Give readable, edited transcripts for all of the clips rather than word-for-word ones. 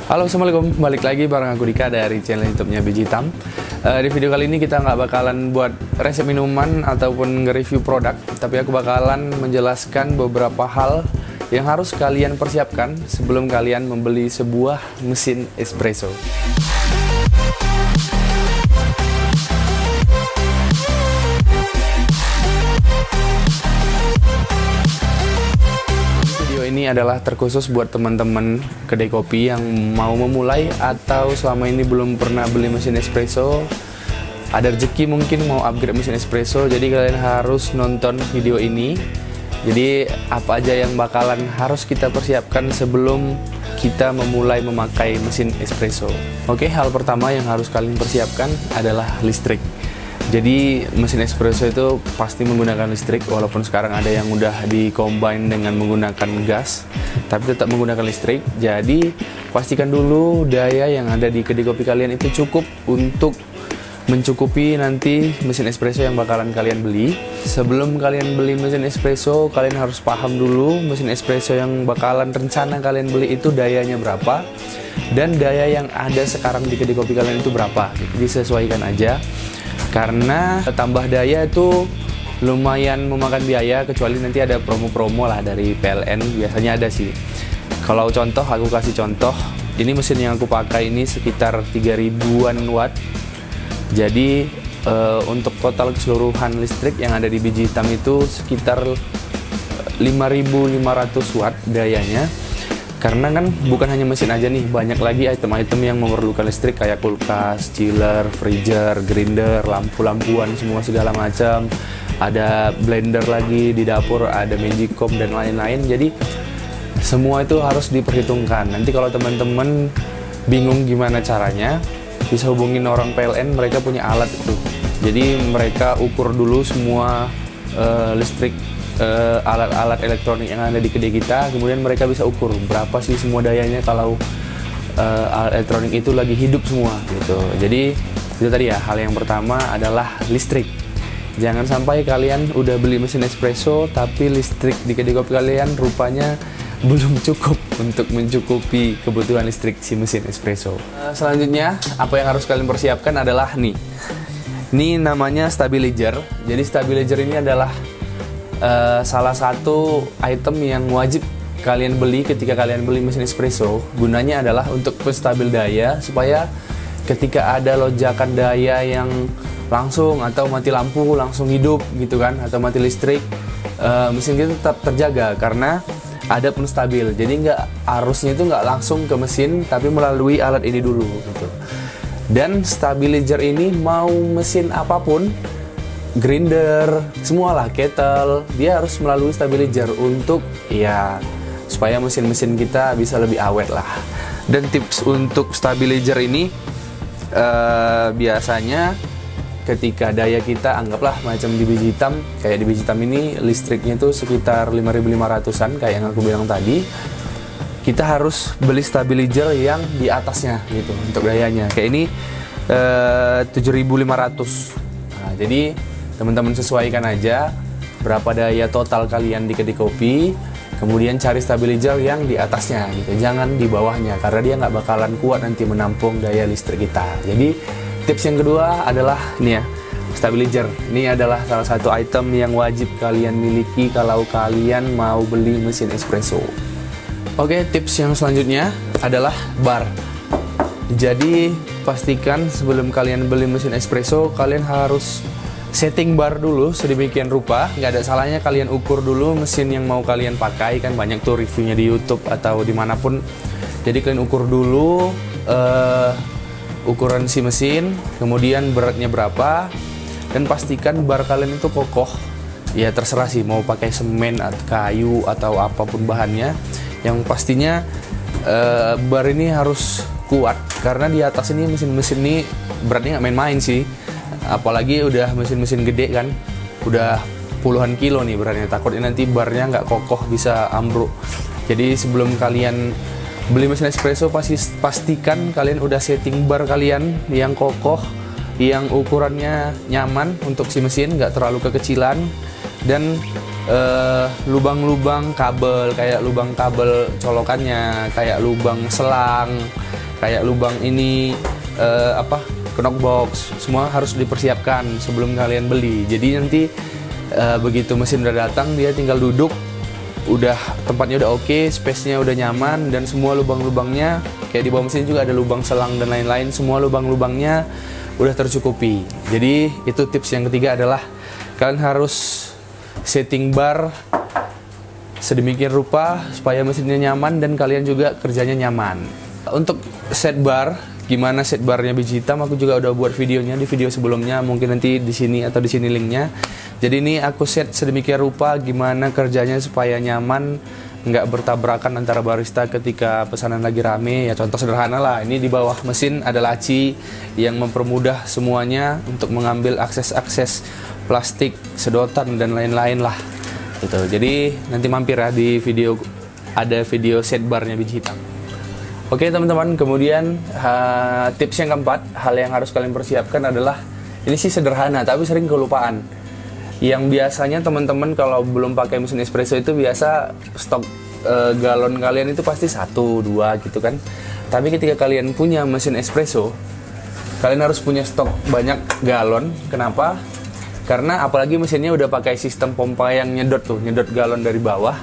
Halo, assalamualaikum. Balik lagi bareng aku Dika dari channel YouTube-nya Biji Hitam. Di video kali ini kita nggak bakalan buat resep minuman ataupun nge-review produk, tapi aku bakalan menjelaskan beberapa hal yang harus kalian persiapkan sebelum kalian membeli sebuah mesin espresso. Ini adalah terkhusus buat teman-teman kedai kopi yang mau memulai atau selama ini belum pernah beli mesin espresso, ada rezeki mungkin mau upgrade mesin espresso, jadi kalian harus nonton video ini. Jadi apa aja yang bakalan harus kita persiapkan sebelum kita memulai memakai mesin espresso. Oke, hal pertama yang harus kalian persiapkan adalah listrik. Jadi mesin espresso itu pasti menggunakan listrik, walaupun sekarang ada yang udah di-combine dengan menggunakan gas, tapi tetap menggunakan listrik. Jadi pastikan dulu daya yang ada di kedai kopi kalian itu cukup untuk mencukupi nanti mesin espresso yang bakalan kalian beli. Sebelum kalian beli mesin espresso, kalian harus paham dulu mesin espresso yang bakalan rencana kalian beli itu dayanya berapa, dan daya yang ada sekarang di kedai kopi kalian itu berapa. Disesuaikan aja, karena tambah daya itu lumayan memakan biaya, kecuali nanti ada promo-promo lah dari PLN, biasanya ada sih. Kalau contoh, aku kasih contoh, ini mesin yang aku pakai ini sekitar 3000-an watt. Jadi untuk total keseluruhan listrik yang ada di Biji Hitam itu sekitar 5500 watt dayanya. Karena kan bukan hanya mesin aja nih, banyak lagi item-item yang memerlukan listrik kayak kulkas, chiller, freezer, grinder, lampu-lampuan, semua segala macam. Ada blender lagi di dapur, ada magicom dan lain-lain. Jadi semua itu harus diperhitungkan. Nanti kalau teman-teman bingung gimana caranya, bisa hubungin orang PLN, mereka punya alat itu. Jadi mereka ukur dulu semua listrik, alat-alat elektronik yang ada di kedai kita, kemudian mereka bisa ukur berapa sih semua dayanya kalau alat elektronik itu lagi hidup semua gitu. Jadi itu tadi ya, hal yang pertama adalah listrik. Jangan sampai kalian udah beli mesin espresso tapi listrik di kedai kopi kalian rupanya belum cukup untuk mencukupi kebutuhan listrik si mesin espresso. Selanjutnya apa yang harus kalian persiapkan adalah nih. Ini namanya stabilizer. Jadi stabilizer ini adalah salah satu item yang wajib kalian beli ketika kalian beli mesin espresso. Gunanya adalah untuk penstabil daya, supaya ketika ada lonjakan daya yang langsung atau mati lampu langsung hidup gitu kan, atau mati listrik, mesin kita tetap terjaga karena ada penstabil. Jadi arusnya itu nggak langsung ke mesin tapi melalui alat ini dulu gitu. Dan stabilizer ini mau mesin apapun, grinder, semualah, kettle, dia harus melalui stabilizer untuk ya supaya mesin-mesin kita bisa lebih awet lah. Dan tips untuk stabilizer ini biasanya ketika daya kita anggaplah macam di Biji Hitam, kayak di Biji Hitam ini listriknya itu sekitar 5500-an kayak yang aku bilang tadi, kita harus beli stabilizer yang di atasnya gitu untuk dayanya. Kayak ini 7500. Nah, jadi teman-teman sesuaikan aja berapa daya total kalian di kedai kopi, kemudian cari stabilizer yang di atasnya gitu, jangan di bawahnya, karena dia nggak bakalan kuat nanti menampung daya listrik kita. Jadi tips yang kedua adalah ini ya, stabilizer. Ini adalah salah satu item yang wajib kalian miliki kalau kalian mau beli mesin espresso. Oke, tips yang selanjutnya adalah bar. Jadi pastikan sebelum kalian beli mesin espresso, kalian harus setting bar dulu sedemikian rupa. Nggak ada salahnya kalian ukur dulu mesin yang mau kalian pakai, kan banyak tuh reviewnya di YouTube atau dimanapun. Jadi kalian ukur dulu ukuran si mesin, kemudian beratnya berapa, dan pastikan bar kalian itu kokoh. Ya terserah sih mau pakai semen atau kayu atau apapun bahannya. Yang pastinya bar ini harus kuat, karena di atas ini mesin-mesin ini beratnya nggak main-main sih. Apalagi udah mesin-mesin gede kan, udah puluhan kilo nih beratnya, takutnya nanti barnya nggak kokoh, bisa ambruk. Jadi sebelum kalian beli mesin espresso, pastikan kalian udah setting bar kalian yang kokoh, yang ukurannya nyaman untuk si mesin, nggak terlalu kekecilan. dan lubang-lubang kabel, kayak lubang kabel colokannya, kayak lubang selang, kayak lubang ini knockbox, semua harus dipersiapkan sebelum kalian beli. Jadi nanti begitu mesin udah datang, dia tinggal duduk, udah tempatnya udah oke, space-nya udah nyaman, dan semua lubang-lubangnya kayak di bawah mesin juga ada lubang selang dan lain-lain, semua lubang-lubangnya udah tercukupi. Jadi itu tips yang ketiga adalah kalian harus setting bar sedemikian rupa supaya mesinnya nyaman dan kalian juga kerjanya nyaman. Untuk set bar, gimana set barnya biji hitam, aku juga udah buat videonya di video sebelumnya, mungkin nanti di sini atau di sini linknya. Jadi ini aku set sedemikian rupa gimana kerjanya supaya nyaman, nggak bertabrakan antara barista ketika pesanan lagi rame. Ya contoh sederhana lah, ini di bawah mesin ada laci yang mempermudah semuanya untuk mengambil akses-akses plastik, sedotan dan lain-lain lah gitu. Jadi nanti mampir ya di video, ada video set barnya biji hitam. Oke teman-teman, kemudian tips yang keempat, hal yang harus kalian persiapkan adalah, ini sih sederhana tapi sering kelupaan. Yang biasanya teman-teman kalau belum pakai mesin espresso itu biasa stok galon kalian itu pasti 1, 2 gitu kan. Tapi ketika kalian punya mesin espresso, kalian harus punya stok banyak galon. Kenapa? Karena apalagi mesinnya udah pakai sistem pompa yang nyedot galon dari bawah,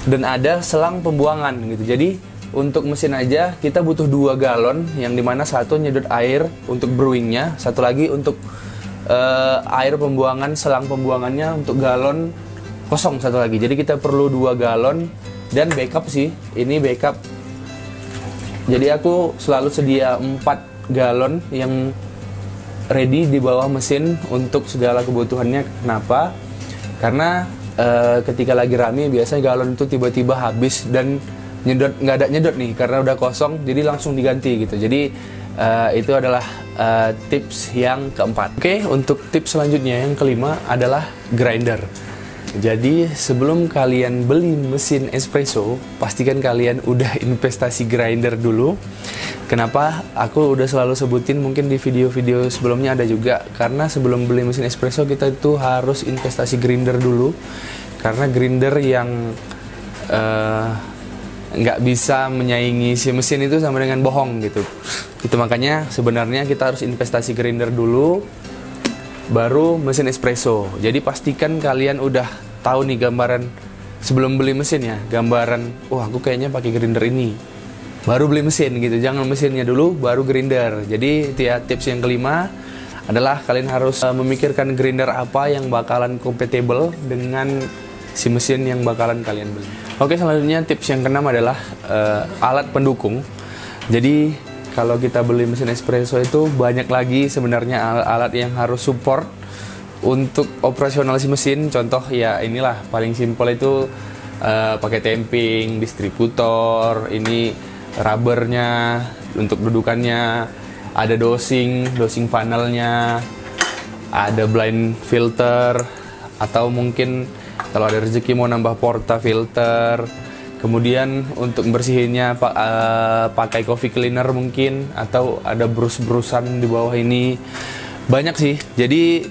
dan ada selang pembuangan gitu. Jadi untuk mesin aja kita butuh 2 galon, yang dimana satu nyedot air untuk brewingnya, satu lagi untuk air pembuangan, selang pembuangannya untuk galon kosong satu lagi. Jadi kita perlu 2 galon, dan backup sih, ini backup. Jadi aku selalu sedia 4 galon yang ready di bawah mesin untuk segala kebutuhannya. Kenapa? Karena ketika lagi rame biasanya galon itu tiba-tiba habis dan nggak ada nyedot nih karena udah kosong, jadi langsung diganti gitu. Jadi itu adalah tips yang keempat. Oke, untuk tips selanjutnya yang kelima adalah grinder. Jadi sebelum kalian beli mesin espresso, pastikan kalian udah investasi grinder dulu. Kenapa? Aku udah selalu sebutin, mungkin di video-video sebelumnya ada juga. Karena sebelum beli mesin espresso kita itu harus investasi grinder dulu. Karena grinder yang nggak bisa menyaingi si mesin itu sama dengan bohong gitu. Itu makanya sebenarnya kita harus investasi grinder dulu, baru mesin espresso. Jadi pastikan kalian udah tahu nih gambaran sebelum beli mesin ya, gambaran, wah aku kayaknya pakai grinder ini, baru beli mesin gitu. Jangan mesinnya dulu baru grinder. Jadi itu ya tips yang kelima adalah kalian harus memikirkan grinder apa yang bakalan compatible dengan si mesin yang bakalan kalian beli. Oke, selanjutnya tips yang keenam adalah alat pendukung. Jadi kalau kita beli mesin espresso itu banyak lagi sebenarnya alat yang harus support untuk operasional si mesin. Contoh ya inilah paling simpel itu pakai tamping, distributor, ini rubbernya untuk dudukannya, ada dosing funnelnya, ada blind filter, atau mungkin kalau ada rezeki mau nambah porta filter. Kemudian untuk bersihinnya pakai coffee cleaner mungkin, atau ada brus-brusan di bawah ini. Banyak sih. Jadi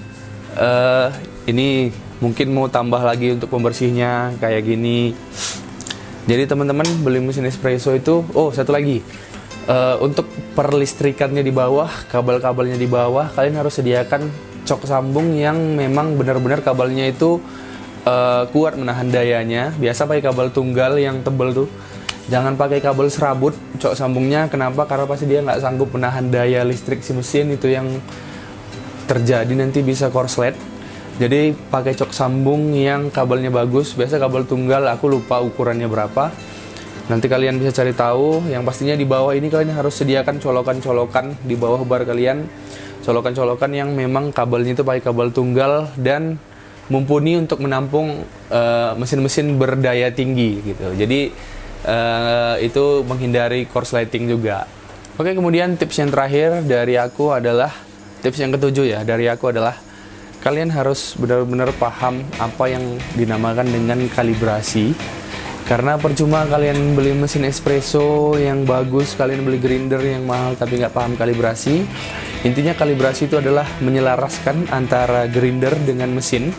ini mungkin mau tambah lagi untuk pembersihnya kayak gini. Jadi teman-teman beli mesin espresso itu, oh satu lagi, untuk perlistrikannya di bawah, kabel-kabelnya di bawah, kalian harus sediakan cok sambung yang memang benar-benar kabelnya itu kuat menahan dayanya. Biasa pakai kabel tunggal yang tebel tuh, jangan pakai kabel serabut cok sambungnya. Kenapa? Karena pasti dia nggak sanggup menahan daya listrik si mesin, itu yang terjadi nanti bisa korslet. Jadi pakai cok sambung yang kabelnya bagus. Biasa kabel tunggal, aku lupa ukurannya berapa, nanti kalian bisa cari tahu. Yang pastinya di bawah ini kalian harus sediakan colokan-colokan di bawah bar kalian, colokan-colokan yang memang kabelnya itu pakai kabel tunggal dan mumpuni untuk menampung mesin-mesin berdaya tinggi gitu. Jadi itu menghindari korsleting juga. Oke, kemudian tips yang terakhir dari aku adalah tips yang ketujuh ya, dari aku adalah kalian harus benar-benar paham apa yang dinamakan dengan kalibrasi. Karena percuma kalian beli mesin espresso yang bagus, kalian beli grinder yang mahal tapi nggak paham kalibrasi. Intinya kalibrasi itu adalah menyelaraskan antara grinder dengan mesin.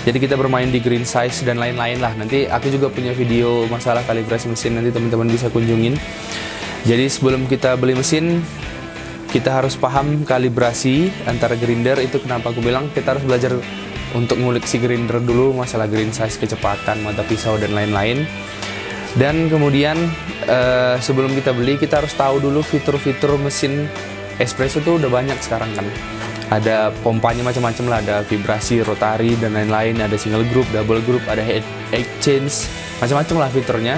Jadi kita bermain di green size dan lain-lain lah. Nanti aku juga punya video masalah kalibrasi mesin, nanti teman-teman bisa kunjungin. Jadi sebelum kita beli mesin, kita harus paham kalibrasi antara grinder. Itu kenapa aku bilang kita harus belajar untuk ngulik si grinder dulu, masalah green size, kecepatan, mata pisau, dan lain-lain. Dan kemudian sebelum kita beli, kita harus tahu dulu fitur-fitur mesin espresso tuh udah banyak sekarang kan. Ada pompanya macam-macam lah, ada vibrasi, rotari, dan lain-lain. Ada single group, double group, ada heat exchange, macam-macam lah fiturnya.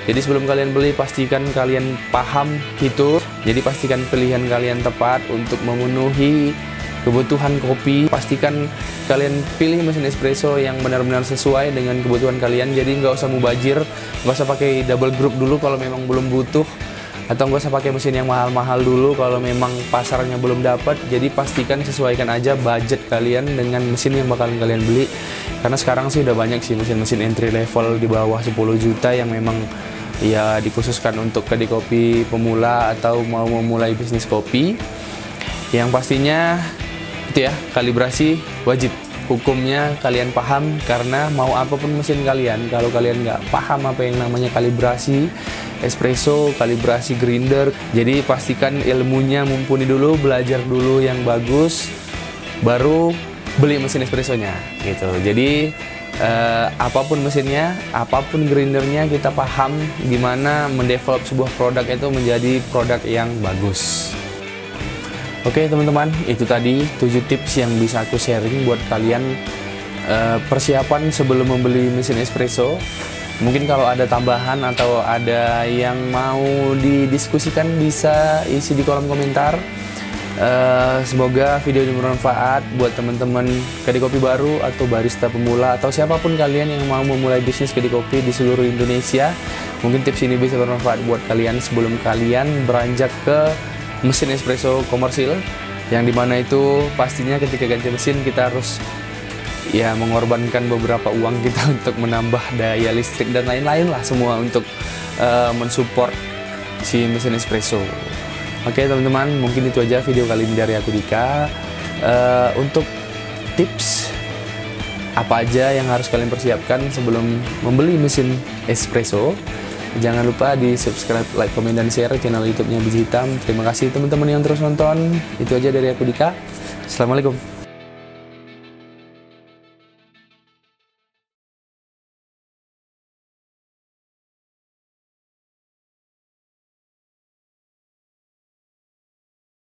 Jadi sebelum kalian beli, pastikan kalian paham fitur. Jadi pastikan pilihan kalian tepat untuk memenuhi kebutuhan kopi. Pastikan kalian pilih mesin espresso yang benar-benar sesuai dengan kebutuhan kalian. Jadi nggak usah mubazir, nggak usah pakai double group dulu kalau memang belum butuh, atau nggak usah pakai mesin yang mahal-mahal dulu kalau memang pasarnya belum dapat. Jadi pastikan sesuaikan aja budget kalian dengan mesin yang bakalan kalian beli. Karena sekarang sih udah banyak sih mesin-mesin entry level di bawah 10 juta yang memang ya dikhususkan untuk kedai kopi pemula atau mau memulai bisnis kopi. Yang pastinya itu ya, kalibrasi wajib, hukumnya kalian paham. Karena mau apapun mesin kalian, kalau kalian nggak paham apa yang namanya kalibrasi espresso, kalibrasi grinder, jadi pastikan ilmunya mumpuni dulu, belajar dulu yang bagus, baru beli mesin espressonya gitu. Jadi apapun mesinnya, apapun grindernya, kita paham gimana mendevelop sebuah produk itu menjadi produk yang bagus. Oke teman-teman, itu tadi 7 tips yang bisa aku sharing buat kalian persiapan sebelum membeli mesin espresso. Mungkin kalau ada tambahan atau ada yang mau didiskusikan bisa isi di kolom komentar. Semoga video ini bermanfaat buat teman-teman kedai kopi baru atau barista pemula atau siapapun kalian yang mau memulai bisnis kedai kopi di seluruh Indonesia. Mungkin tips ini bisa bermanfaat buat kalian sebelum kalian beranjak ke mesin espresso komersil, yang dimana itu pastinya ketika ganti mesin kita harus ya mengorbankan beberapa uang kita untuk menambah daya listrik dan lain-lain lah, semua untuk mensupport si mesin espresso. Oke teman-teman, mungkin itu aja video kali ini dari aku Dika. Untuk tips apa aja yang harus kalian persiapkan sebelum membeli mesin espresso, jangan lupa di subscribe, like, komen, dan share channel YouTube-nya Biji Hitam. Terima kasih teman-teman yang terus nonton. Itu aja dari aku Dika. Assalamualaikum.